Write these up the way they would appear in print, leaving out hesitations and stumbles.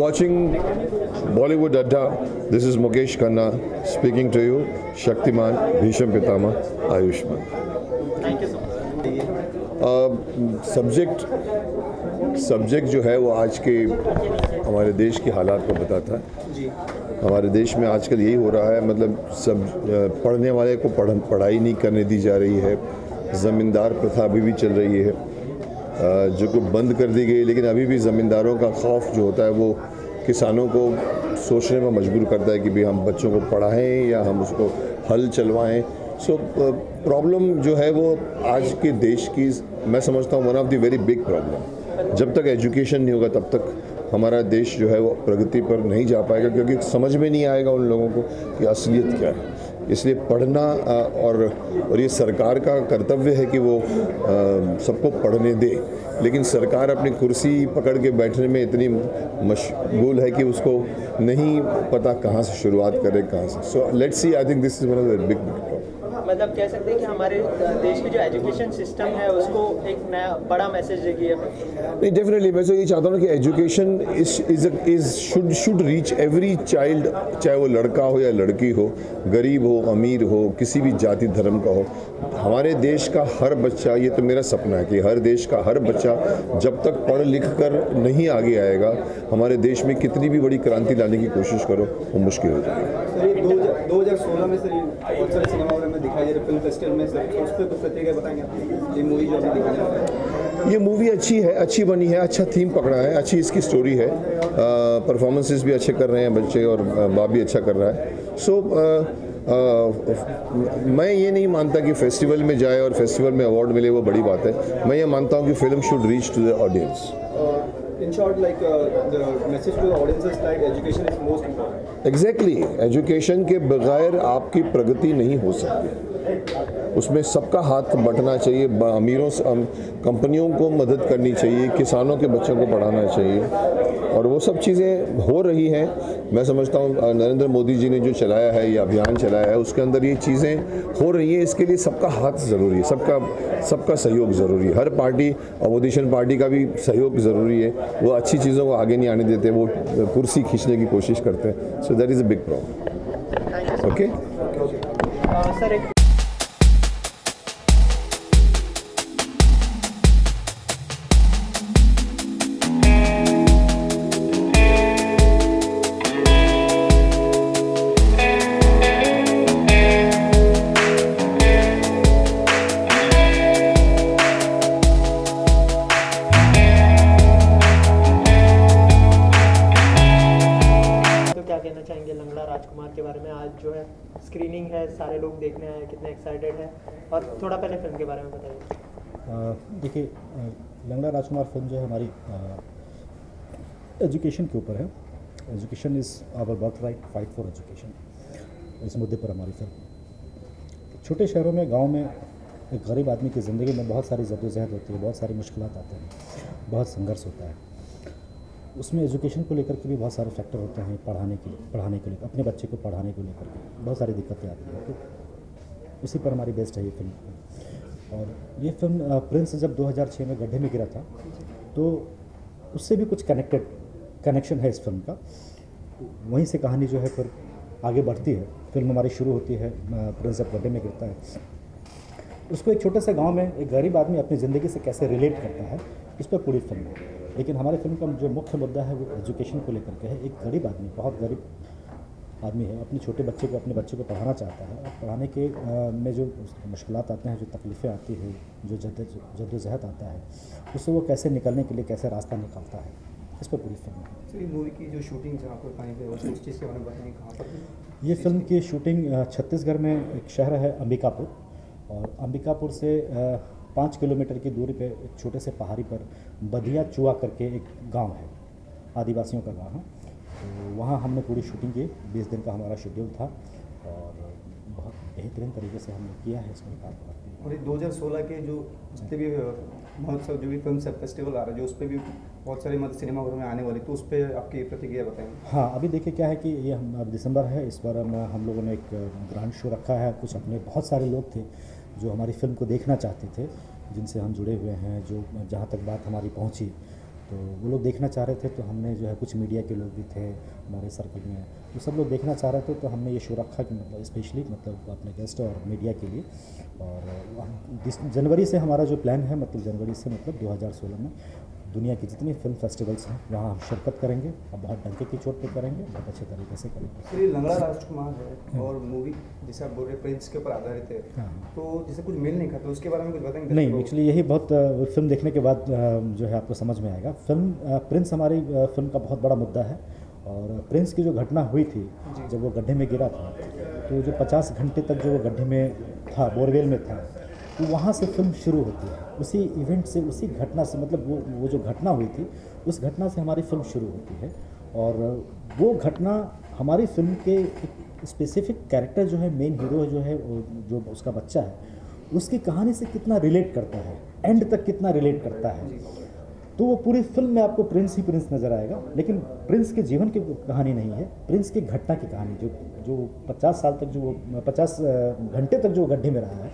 watching Bollywood Adda. This is Mukesh Khanna speaking to you. Shaktiman, Bhisham Pitama, Ayushman. Thank you so much. Subject जो है वो आज के हमारे देश के हालात को बताता है। हमारे देश में आजकल यही हो रहा है, मतलब सब पढ़ने वाले को पढ़ाई नहीं करने दी जा रही है। ज़मींदार प्रथा अभी भी चल रही है जो कि बंद कर दी गई, लेकिन अभी भी ज़मींदारों का खौफ जो होता है वो किसानों को सोचने में मजबूर करता है कि भाई हम बच्चों को पढ़ाएं या हम उसको हल चलवाएं। सो प्रॉब्लम जो है वो आज के देश की, मैं समझता हूँ one of the very big problem. जब तक एजुकेशन नहीं होगा तब तक हमारा देश जो है वो प्रगति पर नहीं जा पाएगा, क्योंकि समझ में नहीं आएगा उन लोगों को कि असलियत क्या है। इसलिए पढ़ना और ये सरकार का कर्तव्य है कि वो सबको पढ़ने दे, लेकिन सरकार अपनी कुर्सी पकड़ के बैठने में इतनी मशगूल है कि उसको नहीं पता कहाँ से शुरुआत करे, कहाँ से। So let's see, I think this is one of the big problem. मतलब कह सकते हैं कि हमारे देश की जो एजुकेशन सिस्टम है उसको एक नया बड़ा मैसेज देगी है। नहीं, डेफिनेटली मैं तो ये चाहता हूँ कि education should reach every child, चाहे वो लड़का हो या लड़की हो, गरीब हो अमीर हो, किसी भी जाति धर्म का हो। हमारे देश का हर बच्चा, ये तो मेरा सपना है कि हर देश का हर बच्चा जब तक पढ़ लिख कर नहीं आगे आएगा, हमारे देश में कितनी भी बड़ी क्रांति लाने की कोशिश करो वो मुश्किल हो जाएगी। सर, 2016 में सर बहुत सारे सिनेमा हॉल में दिखाई दे रहे फिल्म फेस्टिवल में, सर उस पर कुछ प्रतिक्रिया बताएंगे? ये मूवी जो अभी दिखाने वाला है, ये मूवी अच्छी है, अच्छी बनी है, अच्छा थीम पकड़ा है, अच्छी इसकी स्टोरी है, परफॉर्मेंसेस भी अच्छे कर रहे हैं बच्चे और बाप भी अच्छा कर रहा है। सो मैं ये नहीं मानता कि फेस्टिवल में जाए और फेस्टिवल में अवार्ड मिले वो बड़ी बात है। मैं ये मानता हूँ कि film should reach to the audience. In short, like the message to the audience is like education is most important. Exactly, education के बगैर आपकी प्रगति नहीं हो सकती। उसमें सबका हाथ बंटना चाहिए, अमीरों से कंपनियों को मदद करनी चाहिए, किसानों के बच्चों को पढ़ाना चाहिए, और वो सब चीज़ें हो रही हैं। मैं समझता हूँ नरेंद्र मोदी जी ने जो चलाया है, ये अभियान चलाया है, उसके अंदर ये चीज़ें हो रही हैं। इसके लिए सबका हाथ ज़रूरी है, सबका सहयोग ज़रूरी है। हर पार्टी, अपोजिशन पार्टी का भी सहयोग ज़रूरी है। वो अच्छी चीज़ों को आगे नहीं आने देते, वो कुर्सी खींचने की कोशिश करते हैं। सो that is a big problem. Okay sir, चाहेंगे लंगड़ा राजकुमार के बारे में? आज जो है स्क्रीनिंग है, सारे लोग देखने आए, कितने एक्साइटेड है, और थोड़ा पहले फिल्म के बारे में बताइए। देखिए, लंगड़ा राजकुमार फिल्म जो है हमारी एजुकेशन के ऊपर है। Education is our birth right, fight for education, इस मुद्दे पर हमारी फिल्म। छोटे शहरों में, गाँव में एक गरीब आदमी की ज़िंदगी में बहुत सारी जद्दोजहद होती है, बहुत सारी मुश्किलात आते हैं, बहुत संघर्ष होता है। उसमें एजुकेशन को लेकर के भी बहुत सारे फैक्टर होते हैं, पढ़ाने के लिए, अपने बच्चे को पढ़ाने को लेकर के बहुत सारी दिक्कतें आती हैं। तो उसी पर हमारी बेस्ड है ये फिल्म। और ये फिल्म प्रिंस जब 2006 में गड्ढे में गिरा था, तो उससे भी कुछ कनेक्शन है इस फिल्म का। वहीं से कहानी जो है फिर आगे बढ़ती है। फिल्म हमारी शुरू होती है, प्रिंस जब गड्ढे में गिरता है, उसको एक छोटे से गाँव में एक गरीब आदमी अपनी ज़िंदगी से कैसे रिलेट करता है, इस पर पूरी फिल्म है। लेकिन हमारे फिल्म का जो मुख्य मुद्दा है वो एजुकेशन को लेकर के है। एक गरीब आदमी, बहुत गरीब आदमी है, अपने छोटे बच्चे को, अपने बच्चे को पढ़ाना चाहता है, और पढ़ाने के में जो मुश्किलात आते हैं, जो तकलीफ़ें आती है, जो जद्दोजहद आता है, उससे वो कैसे निकलने के लिए कैसे रास्ता निकालता है, इस पर पूरी फिल्म है। सर, मूवी की जो शूटिंग जहाँ पर कहीं पे उस चीज़ के बारे में बताएंगे, कहाँ पर? ये फिल्म की शूटिंग छत्तीसगढ़ में एक शहर है अंबिकापुर, और अंबिकापुर से 5 किलोमीटर की दूरी पे एक छोटे से पहाड़ी पर बदिया चुआ करके एक गांव है, आदिवासियों का गांव है। तो वहाँ हमने पूरी शूटिंग की। 20 दिन का हमारा शेड्यूल था, और बहुत बेहतरीन तरीके से हमने किया है इसमें काम करते। और 2016 के जो जितने भी महोत्सव, जो भी फिल्म फेस्टिवल आ रहा है, जो उस पर भी बहुत सारे सिनेमा घरों में आने वाले, तो उस पर आपकी प्रतिक्रिया बताएंगे? हाँ, अभी देखिए क्या है कि ये अब दिसंबर है, इस बार हम लोगों ने एक ग्रांड शो रखा है। कुछ अपने बहुत सारे लोग थे जो हमारी फ़िल्म को देखना चाहते थे, जिनसे हम जुड़े हुए हैं, जो जहाँ तक बात हमारी पहुँची, तो वो लोग देखना चाह रहे थे, तो हमने जो है कुछ मीडिया के लोग भी थे हमारे सर्कल में, तो सब लोग देखना चाह रहे थे, तो हमने ये शो रखा कि मतलब स्पेशली मतलब अपने गेस्ट और मीडिया के लिए। और जनवरी से हमारा जो प्लान है, मतलब जनवरी से मतलब 2016 में दुनिया की जितनी फिल्म फेस्टिवल्स हैं वहाँ हम शिरकत करेंगे, और बहुत डंके की चोट पे करेंगे, बहुत अच्छे तरीके से करेंगे। फिर लंगड़ा राजकुमार है और मूवी जैसे आप बोल रहे प्रिंस के ऊपर आधारित है, तो जैसे कुछ मेल नहीं खाता, उसके बारे में कुछ बताएंगे? नहीं, एक्चुअली यही बहुत फिल्म देखने के बाद जो है आपको समझ में आएगा। फिल्म प्रिंस हमारी फिल्म का बहुत बड़ा मुद्दा है, और प्रिंस की जो घटना हुई थी जब वो गड्ढे में गिरा था, तो जो 50 घंटे तक जो वो गड्ढे में था, बोरवेल में था, तो वहाँ से फिल्म शुरू होती है। उसी इवेंट से, उसी घटना से, मतलब वो जो घटना हुई थी उस घटना से हमारी फिल्म शुरू होती है। और वो घटना हमारी फिल्म के एक स्पेसिफिक कैरेक्टर जो है, मेन हीरो जो है, जो उसका बच्चा है, उसकी कहानी से कितना रिलेट करता है, एंड तक कितना रिलेट करता है। तो वो पूरी फिल्म में आपको प्रिंस ही प्रिंस नज़र आएगा, लेकिन प्रिंस के जीवन की कहानी नहीं है, प्रिंस की घटना की कहानी, जो 50 साल तक, जो 50 घंटे तक जो गड्ढे में रहा है,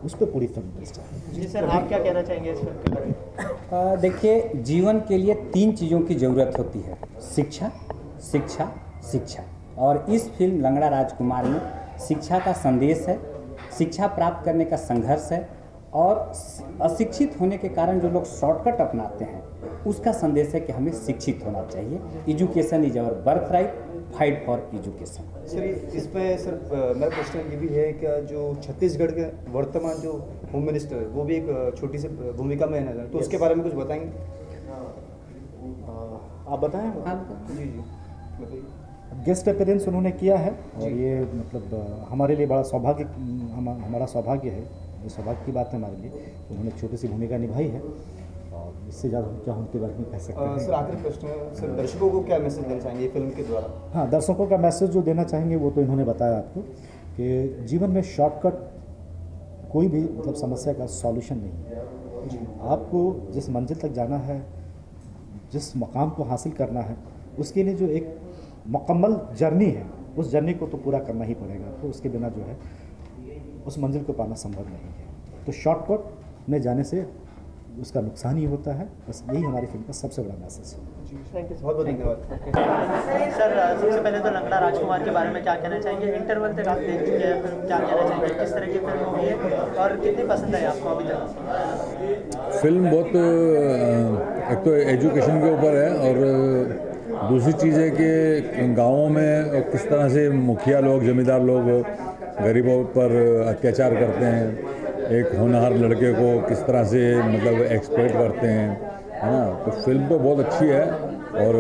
उस पर पूरी फिल्म बेस्ड है। जी सर, आप क्या कहना चाहेंगे इस फिल्म के बारे में? देखिए, जीवन के लिए 3 चीज़ों की ज़रूरत होती है: शिक्षा, शिक्षा, शिक्षा। और इस फिल्म लंगड़ा राजकुमार में शिक्षा का संदेश है, शिक्षा प्राप्त करने का संघर्ष है, और अशिक्षित होने के कारण जो लोग शॉर्टकट अपनाते हैं उसका संदेश है कि हमें शिक्षित होना चाहिए। Education is our birth right, fight for education. Sir इसमें सर मेरा प्रश्न ये भी है कि जो छत्तीसगढ़ के वर्तमान जो होम मिनिस्टर है वो भी एक छोटी सी भूमिका में है, तो उसके बारे में कुछ बताएंगे? आप बताएं। जी जी बताइए। गेस्ट अपीयरेंस उन्होंने किया है, और ये मतलब हमारे लिए बड़ा सौभाग्य, हमारा सौभाग्य है, ये सौभाग्य की बात है हमारे लिए। उन्होंने एक छोटी सी भूमिका निभाई है, और इससे ज़्यादा हम क्या उनके बारे में कह सकते हैं। सर आखिरी प्रश्न है, सर दर्शकों को क्या मैसेज देना चाहेंगे फिल्म के द्वारा? हाँ, दर्शकों का मैसेज जो देना चाहेंगे वो तो इन्होंने बताया आपको, कि जीवन में शॉर्टकट कोई भी मतलब समस्या का सॉल्यूशन नहीं है। आपको जिस मंजिल तक जाना है, जिस मकाम को हासिल करना है, उसके लिए जो एक मुकम्मल जर्नी है, उस जर्नी को तो पूरा करना ही पड़ेगा। तो उसके बिना जो है उस मंजिल को पाना संभव नहीं है। तो शॉर्टकट में जाने से उसका नुकसान ही होता है। बस यही हमारी फिल्म का सबसे बड़ा मैसेज है। थैंक यू, बहुत बहुत धन्यवाद। सर सबसे पहले तो लंगड़ा राजकुमार के बारे में क्या कहना चाहेंगे? इंटरवल तक आप देख चुके हैं फिल्म, क्या कहना चाहेंगे? किस तरह की फिल्म होगी है और कितनी पसंद आई आपको अभी तक? फिल्म बहुत, एक तो एजुकेशन के ऊपर है, और दूसरी चीज़ है कि गाँवों में किस तरह से मुखिया लोग, जमींदार लोग गरीबों पर अत्याचार करते हैं, एक होनहार लड़के को किस तरह से मतलब एक्सप्लॉइट करते हैं, है ना। तो फिल्म तो बहुत अच्छी है, और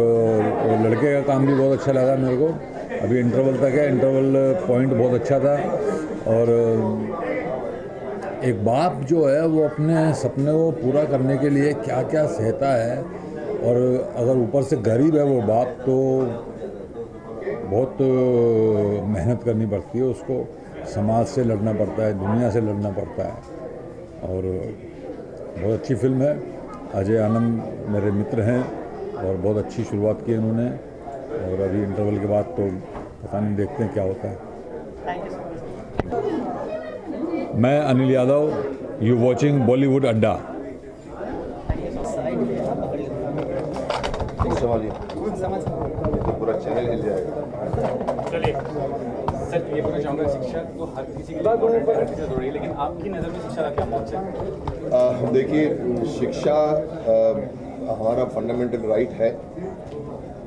लड़के का काम भी बहुत अच्छा लगा मेरे को। अभी इंटरवल तक है, इंटरवल पॉइंट बहुत अच्छा था। और एक बाप जो है वो अपने सपने को पूरा करने के लिए क्या क्या सहता है, और अगर ऊपर से गरीब है वो बाप, तो बहुत मेहनत करनी पड़ती है उसको, समाज से लड़ना पड़ता है, दुनिया से लड़ना पड़ता है। और बहुत अच्छी फिल्म है। अजय आनंद मेरे मित्र हैं, और बहुत अच्छी शुरुआत की इन्होंने, और अभी इंटरवल के बाद तो पता नहीं, देखते हैं क्या होता है। Thank you so much. मैं अनिल यादव, यू वॉचिंग बॉलीवुड अड्डा। पूरा चैनल हिल जाएगा। चलिए सर, ये बोलना चाहूँगा, शिक्षा तो हर किसी के लिए हर किसी से जरूरी है, लेकिन आपकी नज़र में शिक्षा का क्या महत्व है? देखिए, शिक्षा हमारा फंडामेंटल राइट है,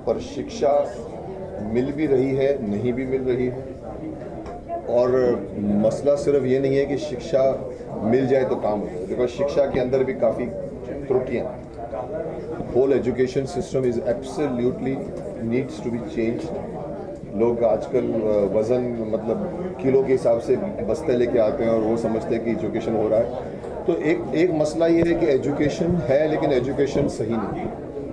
पर शिक्षा मिल भी रही है, नहीं भी मिल रही है। और मसला सिर्फ ये नहीं है कि शिक्षा मिल जाए तो काम हो जाए, बिकॉज शिक्षा के अंदर भी काफ़ी त्रुटियाँ हैं। Whole education system is absolutely needs to be change. लोग आजकल वज़न मतलब किलो के हिसाब से बस्ते लेके आते हैं, और वो समझते हैं कि एजुकेशन हो रहा है। तो एक मसला ये है कि एजुकेशन है, लेकिन एजुकेशन सही नहीं है।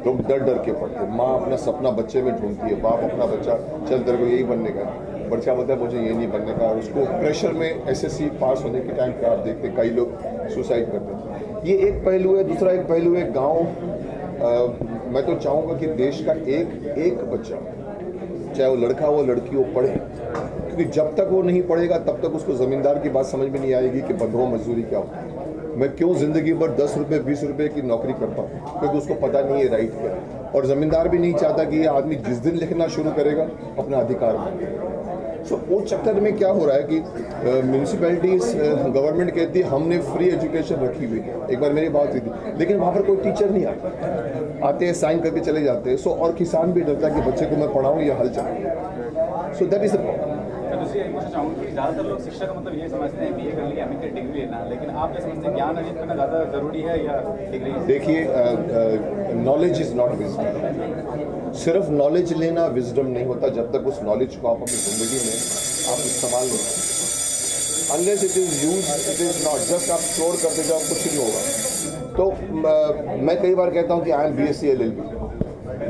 लोग डर डर के पढ़ते हैं। माँ अपना सपना बच्चे में ढूंढती है, बाप अपना बच्चा, चल तेरे को यही बनने का, बच्चा बोलता है मुझे ये नहीं बनने का, और उसको प्रेशर में एसएससी पास होने के टाइम पे आप देखते हैं कई लोग सुसाइड करते हैं। ये एक पहलू है। दूसरा एक पहलू है गाँव। मैं तो चाहूँगा कि देश का एक बच्चा, चाहे वो लड़का हो लड़की हो, पढ़े, क्योंकि जब तक वो नहीं पढ़ेगा तब तक उसको ज़मींदार की बात समझ में नहीं आएगी कि बंधुआ मजदूरी क्या होती है। मैं क्यों ज़िंदगी भर 10 रुपये 20 रुपये की नौकरी करता हूँ, क्योंकि उसको पता नहीं है राइट क्या है। और ज़मींदार भी नहीं चाहता कि ये आदमी जिस दिन लिखना शुरू करेगा अपना अधिकार मांगे। सो वो चक्कर में क्या हो रहा है कि म्यूनसिपैलिटीज़ गवर्नमेंट कहती है हमने फ्री एजुकेशन रखी हुई है। एक बार मेरी बात हुई थी, लेकिन वहाँ पर कोई टीचर नहीं आता, आते हैं साइन करके चले जाते हैं। सो और किसान भी डरता है कि बच्चे को मैं पढ़ाऊँ या हल चलाऊँ। So that is the problem. दूसरी एक पूछना चाहूँगा कि ज़्यादातर लोग शिक्षा का मतलब ये समझते हैं बीए कर लिया एमए डिग्री लेना, लेकिन आप क्या समझते हैं ज्ञान अर्जित करना ज़्यादा ज़रूरी है या डिग्री? देखिए, नॉलेज इज़ नॉट विजडम। सिर्फ नॉलेज लेना विजडम नहीं होता जब तक उस नॉलेज को आप अपनी ज़िंदगी में आप इस्तेमाल नहीं करते। Unless it is use it is not just आप स्टोर करते जाओ, कुछ नहीं होगा। तो मैं कई बार कहता हूँ कि आई एम BSc LLB,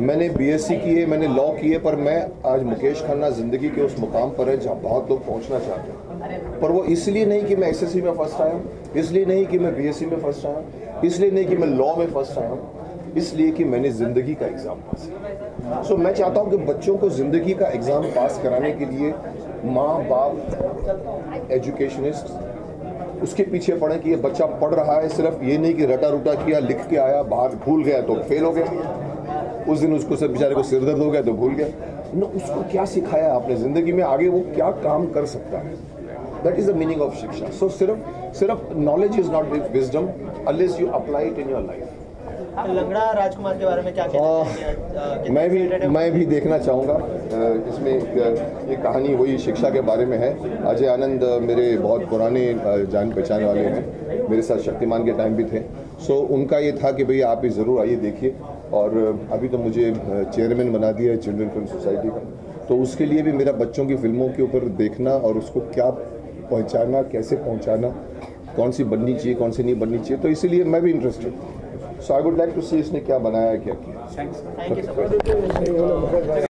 मैंने BSc की है, मैंने लॉ की है, पर मैं आज मुकेश खन्ना ज़िंदगी के उस मुकाम पर है जहाँ बहुत लोग पहुँचना चाहते हैं। पर वो इसलिए नहीं कि मैं SSC में फर्स्ट आया हूँ, इसलिए नहीं कि मैं BSc में फर्स्ट आया हूँ, इसलिए नहीं कि मैं लॉ में फर्स्ट आया हूँ, इसलिए कि मैंने ज़िंदगी का एग्ज़ाम पास किया। सो मैं चाहता हूँ कि बच्चों को ज़िंदगी का एग्ज़ाम पास कराने के लिए माँ बाप एजुकेशनिस्ट उसके पीछे पड़े कि ये बच्चा पढ़ रहा है, सिर्फ ये नहीं कि रटा रुटा किया, लिख के आया, बाहर भूल गया तो फेल हो गया, उस दिन उसको सब बेचारे को सिर दर्द हो गया तो भूल गया ना। उसको क्या सिखाया आपने ज़िंदगी में, आगे वो क्या काम कर सकता है। That is the meaning of शिक्षा। सो सिर्फ knowledge is not wisdom unless you apply it in your life. लंगड़ा राजकुमार के बारे में क्या कहना चाहिए? मैं भी देखना चाहूँगा। इसमें ये कहानी वही शिक्षा के बारे में है। अजय आनंद मेरे बहुत पुराने जान पहचान वाले हैं, मेरे साथ शक्तिमान के टाइम भी थे। सो उनका ये था कि भाई आप भी ज़रूर आइए देखिए। और अभी तो मुझे चेयरमैन बना दिया है चिल्ड्रन फिल्म सोसाइटी का, तो उसके लिए भी मेरा बच्चों की फिल्मों के ऊपर देखना और उसको क्या पहुंचाना, कैसे पहुंचाना, कौन सी बननी चाहिए, कौन सी नहीं बननी चाहिए, तो इसीलिए मैं भी इंटरेस्टेड हूँ। सो आई वुड लाइक टू सी इसने क्या बनाया है, क्या किया। Thank you.